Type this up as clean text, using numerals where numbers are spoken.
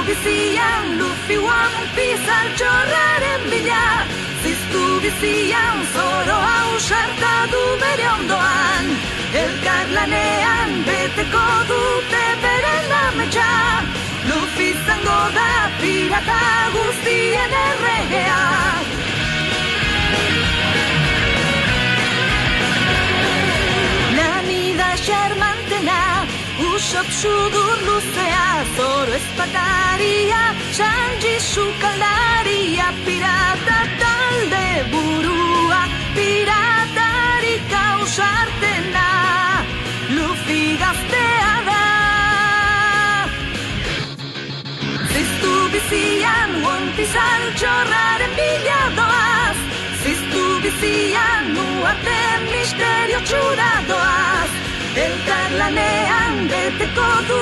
bizian Luffy One Piece altxorraren bila. Ziztu bizian zoro ausarta du bere ondoan. Elkarlanean beteko dute beren ametsa. Luffy izango da pirata guztien erregea. Xermantena, Usopp sudur luzea, Zoro ezpataria, Sanji sukaldaria, pirata talde burua, piratarik ausartena, Luffy gaztea da. Ziztu bizian, One Piece altxorraren bila doaz, Ziztu bizian, Uarte misterio txura doaz. Elkarlanean beteko du